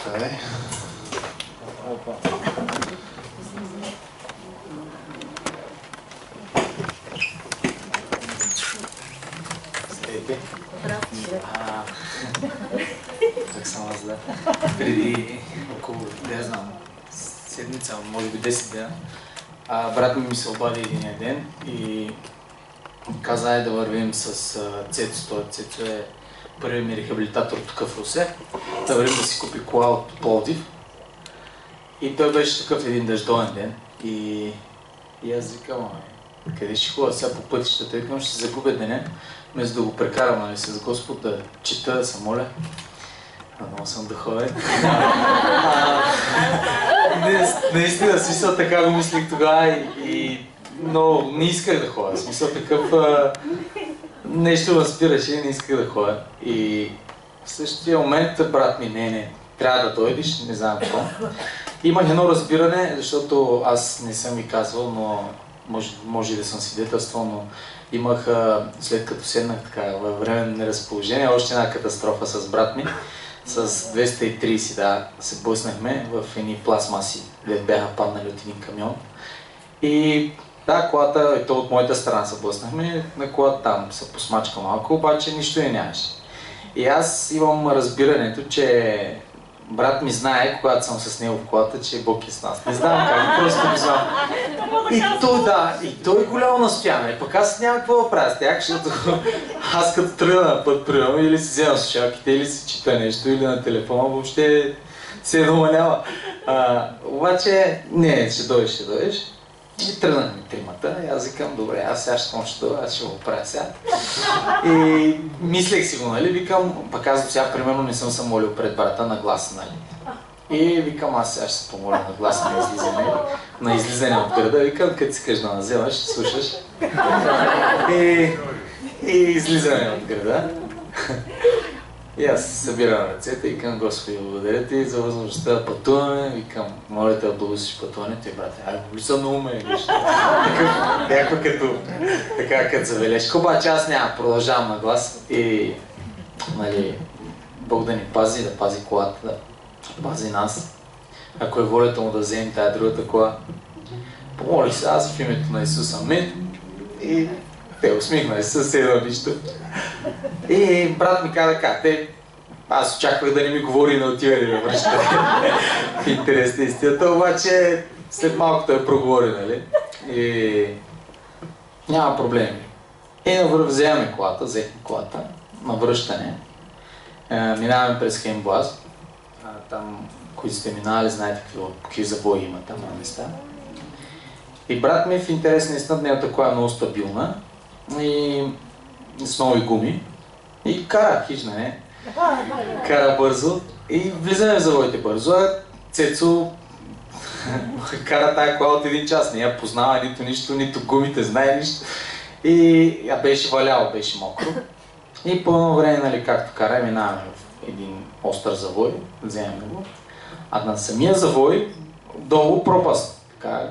Стай. Опа. Здравейте. Как съм аз, да? Преди около, не знам, седмица, може би 10 дена, брат ми се обади един ден и каза да вървим с Цецо. Той Цецо е първият ми рехабилитатор тук в Русе. Да вървим да си купи кола от Пловдив. И той беше такъв един дъждовен ден. И аз викам, къде ще ходя сега по пътищата? Викам, ще се загубя деня, вместо да го прекарам с Господ, да чета, да се моля. Много съм духовен. Наистина, смисъл така го мислих тогава но не исках да ходя. Смисъл такъв нещо ме спираше и не исках да ходя. И в същия момент брат ми, не, трябва да дойдеш, не знам какво. Имах едно разбиране, защото аз не съм ви казвал, но може и да съм свидетелствал, но имах, след като седнах така във време на неразположение, още една катастрофа с брат ми. С 230, се блъснахме в едни пластмаси, където бяха паднали от един камион. И колата, и то от моята страна се блъснахме, на колата там се посмачка малко, обаче нищо не нямаше. И аз имам разбирането, че брат ми знае, когато съм с него в колата, че Бог е с нас. Не знам как, просто не знам. И той голямо настоява. Пък аз няма какво да правя с тях, защото аз като тръгна на път, примерно, или си взема слушалките, или си чита нещо, или на телефона, въобще се намалява. Обаче, не, ще дойдеш. И тръгнахме тримата. И аз викам, добре, аз сега ще мълча, аз ще го правя сега. И мислех си го, нали, викам, пък аз до сега, примерно, не съм се молил пред брата на глас, нали. И викам, аз сега ще се помоля на глас на излизане от града. Викам, като си кажеш да наземаш, ще слушаш. И излизане от града. И аз събирам ръцете и викам, Господи, благодаря ти за възможността да пътуваме. Викам, моля те да благословиш пътуването и брате, ли са на уме, някакво като забележка. Обаче аз няма, продължавам на глас и нали, Бог да ни пази, да пази колата, да пази нас. Ако е волята му да вземем тая другата кола, помоли се аз в името на Исус, амин. И те усмихнали се, седно нищо. И брат ми каза аз очаквах да не ми говори и не отива и да връща. В интерес на истината, обаче след малко той проговори, нали? И няма проблеми. И вземаме колата, взехме колата на връщане. Минаваме през Хеймблаз. Там, които сте минали, знаете какви завои има там на места. И брат ми в интерес на истината, неговата кола е много стабилна и с нови гуми. И кара, хижна, не? Кара бързо и влизаме в завоите бързо, Цецо кара тая кола от един час, не я познава нито нищо, нито гумите знае нищо. И беше валяло, беше мокро. И по едно време, нали, както кара, минаваме в един остър завой, вземем го. А на самия завой долу пропаст, така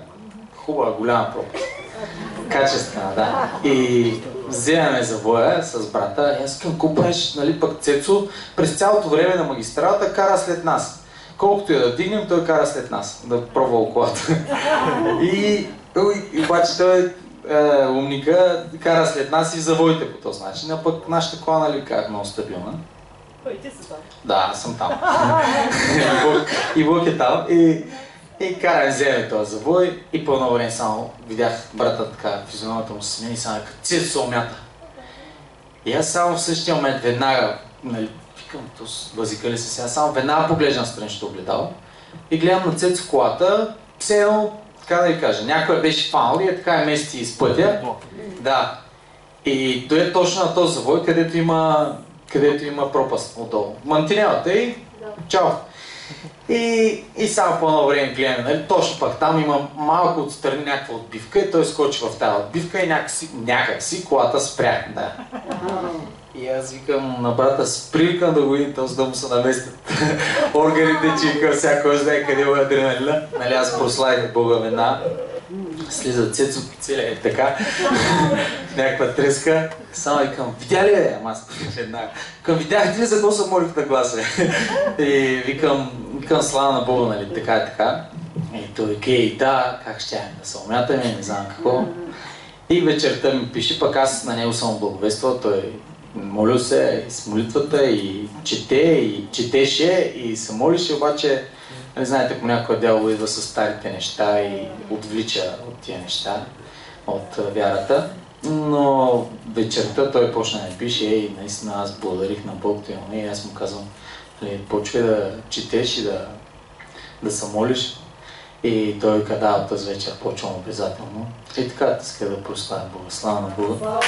хубава, голяма пропаст. Качествена, да. И вземаме завоя с брата и аз към купаш, нали, пък Цецо през цялото време на магистралата кара след нас. Колкото я да дигнем, той кара след нас, да пробва колата. И обаче той умника кара след нас и завоите по този начин, а пък нашата кола, нали, как много стабилна. Ти си там? Да, аз съм там. И Бог е там. И караме вземе този завой и по едно време само видях брата така, физиономията му се смени и само като Цецо се умята. И аз само в същия момент веднага, нали, викам, възика ли се сега, само веднага поглеждам страничното огледало и гледам на Цецо колата, все едно, така да ви кажа, някой беше фанал и така е мести из пътя. Да. И той е точно на този завой, където има пропаст отдолу. Мантинелата и чао. И само по едно време гледаме, нали, точно пък там има малко отстрани някаква отбивка и той скочи в тази отбивка и някакси колата спря. Да. И аз викам на брата, сприкам да го видим този да му се наместят органите, че викам всяко знае къде е адреналина. Нали, аз прославих Бога веднага. Слиза Цецо целия така, някаква треска, само викам, видя ли бе? Ама аз веднага. Викам, видяхте ли за какво се молих на гласа? И викам, слава на Бога, нали, така и така. И той вика, да, как ще да се умятаме, не знам какво. И вечерта ми пише, пък аз на него съм благовествал, той молил се и с молитвата, и четеше, и се молише, обаче, нали знаете, понякога дявол идва с старите неща и отвлича от тия неща, от вярата. Но вечерта той почна да ми пише, и наистина аз благодарих на Бог, и аз му казвам, почвай да четеш и да се молиш. И той каза, от тази вечер почвам обязателно. И така, иска да прославя Бога. Слава на Бога.